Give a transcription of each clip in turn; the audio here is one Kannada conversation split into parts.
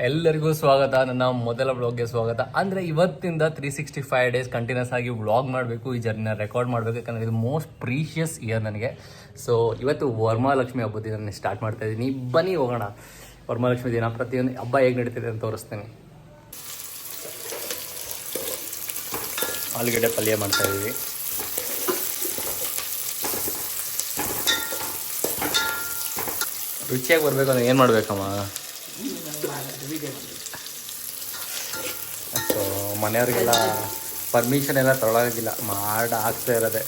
ಎಲ್ಲರಿಗೂ ಸ್ವಾಗತ, ನನ್ನ ಮೊದಲ ವ್ಲಾಗ್ಗೆ ಸ್ವಾಗತ. ಅಂದರೆ ಇವತ್ತಿಂದ 365 ಡೇಸ್ ಕಂಟಿನ್ಯೂಸ್ ಆಗಿ ವ್ಲಾಗ್ ಮಾಡಬೇಕು, ಈ ಜರ್ನಿನ ರೆಕಾರ್ಡ್ ಮಾಡಬೇಕು. ಯಾಕಂದರೆ ಇದು ಮೋಸ್ಟ್ ಪ್ರೀಷಿಯಸ್ ಇಯರ್ ನನಗೆ. ಸೊ ಇವತ್ತು ವರಮಹಾಲಕ್ಷ್ಮಿ ಹಬ್ಬದ ದಿನ ಸ್ಟಾರ್ಟ್ ಮಾಡ್ತಾ ಇದ್ದೀನಿ. ಬನ್ನಿ ಹೋಗೋಣ. ವರಮಹಾಲಕ್ಷ್ಮಿ ದಿನ ಪ್ರತಿಯೊಂದು ಹಬ್ಬ ಹೇಗೆ ನಡೀತಿದೆ ಅಂತ ತೋರಿಸ್ತೀನಿ. ಆಲೂಗಡ್ಡೆ ಪಲ್ಯ ಮಾಡ್ತಾಯಿದ್ದೀವಿ. ರುಚಿಯಾಗಿ ಬರಬೇಕು ಅಂದ್ರೆ ಏನು ಮಾಡಬೇಕಮ್ಮ? ಸೊ ಮನೆಯವ್ರಿಗೆಲ್ಲ ಪರ್ಮಿಷನ್ ಎಲ್ಲ ತೊಗೊಳಗಿಲ್ಲ, ಆಗ್ತಾ ಇರೋದೆ.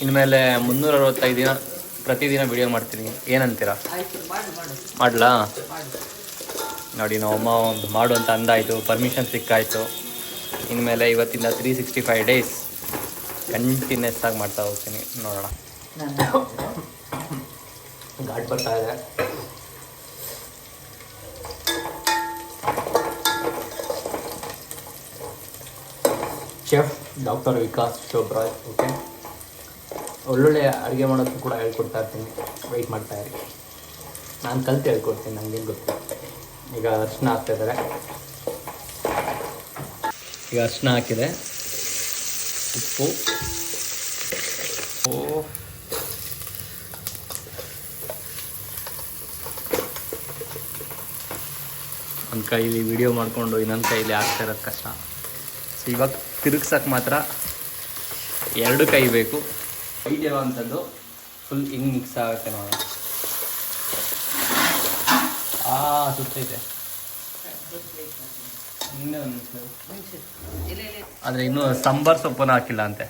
ಇನ್ಮೇಲೆ 365 ದಿನ ಪ್ರತಿದಿನ ವಿಡಿಯೋ ಮಾಡ್ತೀನಿ. ಏನಂತೀರಾ? ಮಾಡಲಾ? ನೋಡಿ, ನಾವಮ್ಮ ಒಂದು ಮಾಡು ಅಂತ ಅಂದಾಯಿತು, ಪರ್ಮಿಷನ್ ಸಿಕ್ಕಾಯಿತು. ಇನ್ಮೇಲೆ ಇವತ್ತಿಂದ 365 ಡೇಸ್ ಕಂಟಿನ್ಯೂಸ್ ಆಗಿ ಮಾಡ್ತಾ ಹೋಗ್ತೀನಿ. ನೋಡೋಣ. ಘಾಟ್ ಬರ್ತಾ ಇದೆ. Chef doctor Vikas Chobraj. Okay, ಒಳ್ಳೊಳ್ಳೆ ಅಡುಗೆ ಮಾಡೋದಕ್ಕೂ ಕೂಡ ಹೇಳ್ಕೊಡ್ತಾ ಇರ್ತೀನಿ. ವೆಯ್ಟ್ ಮಾಡ್ತಾ ಇರಿ, ನಾನು ಕಲಿತು ಹೇಳ್ಕೊಡ್ತೀನಿ, ನನಗೇನು ಗೊತ್ತು. ಈಗ ಅರಿಶಿನ ಹಾಕ್ತಾಯಿದ್ದಾರೆ. ಈಗ ಅರಿಶಿನ ಹಾಕಿದೆ, ಉಪ್ಪು. ಒಂದು ಕೈಲಿ ವಿಡಿಯೋ ಮಾಡಿಕೊಂಡು ಇನ್ನೊಂದು ಕೈಲಿ ಆಗ್ತಾ ಇರೋದು ಕಷ್ಟ. ಸೊ ಇವಾಗ ತಿರುಗ್ಸಕ್ಕೆ ಮಾತ್ರ 2 ಕೈ ಬೇಕು. ಐಡಿಯೋ ಅಂಥದ್ದು ಫುಲ್ ಹಿಂಗೆ ಮಿಕ್ಸ್ ಆಗುತ್ತೆ. ನೋಡೋಣ. ಸುತ್ತೈತೆ. ಆದರೆ ಇನ್ನೂ ಸಾಂಬಾರ್ ಸೊಪ್ಪನ್ನು ಹಾಕಿಲ್ಲ ಅಂತೆ.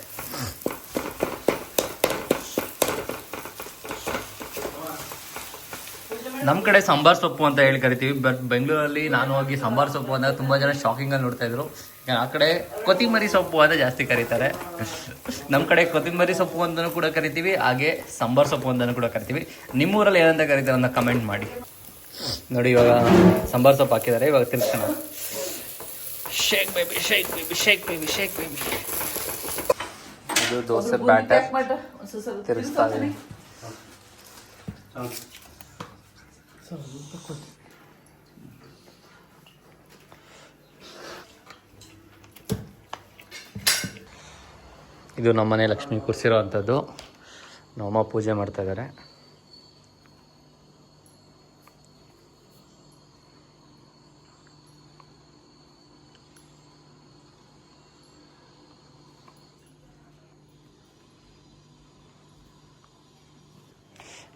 ನಮ್ಮ ಕಡೆ ಸಾಂಬಾರ್ ಸೊಪ್ಪು ಅಂತ ಹೇಳಿ ಕರಿತೀವಿ. ಬಟ್ ಬೆಂಗಳೂರಲ್ಲಿ ನಾನು ಹೋಗಿ ಸಾಂಬಾರ್ ಸೊಪ್ಪು ಅಂದಾಗ ತುಂಬ ಜನ ಶಾಕಿಂಗಲ್ಲಿ ನೋಡ್ತಾ ಇದ್ರು. ಆ ಕಡೆ ಕೊತ್ತಿಂಬರಿ ಸೊಪ್ಪು ಅಂತ ಜಾಸ್ತಿ ಕರೀತಾರೆ. ನಮ್ಮ ಕಡೆ ಕೊತ್ತಿಂಬರಿ ಸೊಪ್ಪು ಅಂತಲೂ ಕೂಡ ಕರಿತೀವಿ, ಹಾಗೆ ಸಾಂಬಾರ್ ಸೊಪ್ಪು ಅಂತಲೂ ಕೂಡ ಕರಿತೀವಿ. ನಿಮ್ಮೂರಲ್ಲಿ ಏನಂತ ಕರೀತಾರೆ ಅಂತ ಕಮೆಂಟ್ ಮಾಡಿ. ನೋಡಿ, ಇವಾಗ ಸಾಂಬಾರ್ ಸೊಪ್ಪು ಹಾಕಿದ್ದಾರೆ. ಇವಾಗ ತಿರ್ಗ್ಸೋಣ. Shake baby, shake baby, shake baby, shake baby. ಇದು ದೋಸೆ ಬ್ಯಾಟರ್ ತಿರ್ಗಿಸ್ತಾ ಇದ್ದೀನಿ. ಇದು ನಮ್ಮನೆ ಲಕ್ಷ್ಮಿ ಕೂರಿಸಿರೋ ಅಂಥದ್ದು. ನಮ್ಮಮ್ಮ ಪೂಜೆ ಮಾಡ್ತಾ ಇದ್ದಾರೆ.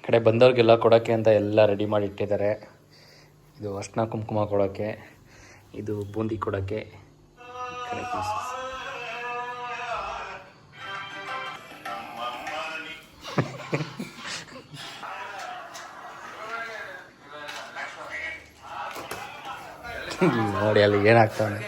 ಕಡೆ ಬಂದವ್ರಿಗೆಲ್ಲ ಕೊಡೋಕ್ಕೆ ಅಂತ ಎಲ್ಲ ರೆಡಿ ಮಾಡಿ ಇಟ್ಟಿದ್ದಾರೆ. ಇದು ಅರ್ಶಿನ ಕುಂಕುಮ ಕೊಡೋಕ್ಕೆ, ಇದು ಬೂಂದಿ ಕೊಡೋಕ್ಕೆ. ನೋಡಿ ಅಲ್ಲಿ ಏನಾಗ್ತಾನೆ.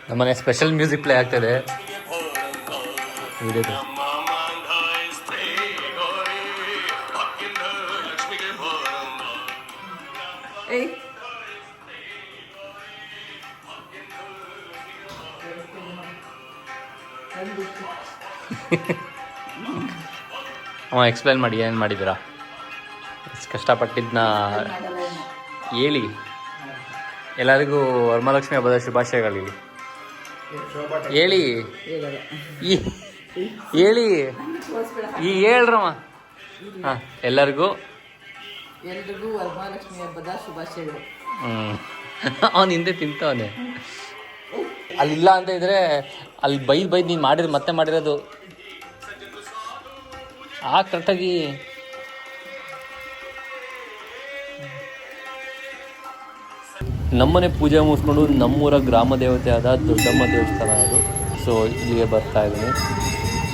ನಮ್ಮನೆ ಸ್ಪೆಷಲ್ ಮ್ಯೂಸಿಕ್ ಪ್ಲೇ ಆಗ್ತದೆ. ಎಕ್ಸ್ಪ್ಲೈನ್ ಮಾಡಿ, ಏನು ಮಾಡಿದ್ದೀರಾ? ಕಷ್ಟಪಟ್ಟಿದ್ದನ್ನ ಹೇಳಿ. ಎಲ್ಲರಿಗೂ ವರಮಹಾಲಕ್ಷ್ಮಿ ಹಬ್ಬದ ಶುಭಾಶಯಗಳು ಹೇಳಿ. ಹೇಳಿ, ಈ ಹೇಳ್ರಮ್ಮ. ಹಾಂ, ಎಲ್ಲರಿಗೂ ವರಮಹಾಲಕ್ಷ್ಮಿ ಹಬ್ಬದ ಶುಭಾಶಯಗಳು. ಅವನು ಹಿಂದೆ ತಿಂತವನೆ. ಅಲ್ಲಿಲ್ಲ ಅಂತ ಇದ್ರೆ ಅಲ್ಲಿ ಬೈದು ನೀನು ಮಾಡಿರೋದು ಮತ್ತೆ ಮಾಡಿರೋದು ಕರೆಕ್ಟಾಗಿ. ನಮ್ಮನೆ ಪೂಜೆ ಮುಗಿಸ್ಕೊಂಡು ನಮ್ಮೂರ ಗ್ರಾಮ ದೇವತೆ ಆದ ದೊಡ್ಡಮ್ಮ ದೇವಸ್ಥಾನ ಅದು. ಸೊ ಇಲ್ಲಿಗೆ ಬರ್ತಾ ಇದ್ದೀನಿ.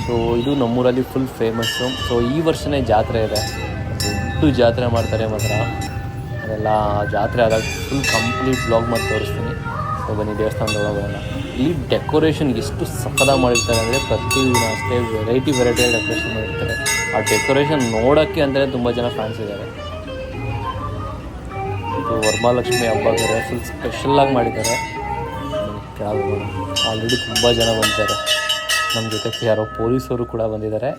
ಸೊ ಇದು ನಮ್ಮೂರಲ್ಲಿ ಫುಲ್ ಫೇಮಸ್ಸು. ಸೊ ಈ ವರ್ಷನೇ ಜಾತ್ರೆ ಇದೆ, ದೊಡ್ಡ ಜಾತ್ರೆ ಮಾಡ್ತಾರೆ ಮಾತ್ರ. ಅದೆಲ್ಲ ಜಾತ್ರೆ ಆದಾಗ ಫುಲ್ ಕಂಪ್ಲೀಟ್ ಬ್ಲಾಗ್ ಮಾಡಿ ತೋರಿಸ್ತೀನಿ. ಸೊ ಬನ್ನಿ ದೇವಸ್ಥಾನದೊಳಗೆ ಹೋಗೋಣ. ಇಲ್ಲಿ ಡೆಕೋರೇಷನ್ ಎಷ್ಟು ಸಖತ್ತಾಗಿ ಮಾಡಿರ್ತಾರೆ ಅಂದರೆ ಪ್ರತಿದಿನ ಅಷ್ಟೇ ವೆರೈಟಿ ಡೆಕೋರೇಷನ್ ಮಾಡಿರ್ತಾರೆ. ಆ ಡೆಕೋರೇಷನ್ ನೋಡೋಕ್ಕೆ ಅಂದರೆ ತುಂಬ ಜನ ಫ್ಯಾನ್ಸ್ ಇದ್ದಾರೆ. ಇದು ವರಮಹಾಲಕ್ಷ್ಮಿ ಹಬ್ಬ ಬೇರೆ ಫುಲ್ ಸ್ಪೆಷಲ್ಲಾಗಿ ಮಾಡಿದ್ದಾರೆ. ಆಲ್ರೆಡಿ ತುಂಬ ಜನ ಬಂದಿದ್ದಾರೆ. ನಮ್ಮ ಜೊತೆಗೆ ಯಾರೋ ಪೊಲೀಸರು ಕೂಡ ಬಂದಿದ್ದಾರೆ.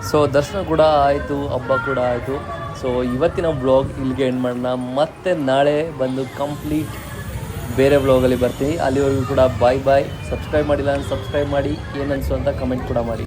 ಸೊ ದರ್ಶನ ಕೂಡ ಆಯಿತು, ಹಬ್ಬ ಕೂಡ ಆಯಿತು. ಸೊ ಇವತ್ತಿನ ವ್ಲಾಗ್ ಇಲ್ಲಿಗೆ ಎಂಡ್ ಮಾಡೋಣ. ಮತ್ತೆ ನಾಳೆ ಬಂದು ಕಂಪ್ಲೀಟ್ ಬೇರೆ ವ್ಲಾಗಲ್ಲಿ ಬರ್ತೀನಿ. ಅಲ್ಲಿವರೆಗೂ ಕೂಡ ಬಾಯ್. ಸಬ್ಸ್ಕ್ರೈಬ್ ಮಾಡಿಲ್ಲ ಅಂದರೆ ಸಬ್ಸ್ಕ್ರೈಬ್ ಮಾಡಿ, ಏನನ್ಸು ಅಂತ ಕಮೆಂಟ್ ಕೂಡ ಮಾಡಿ.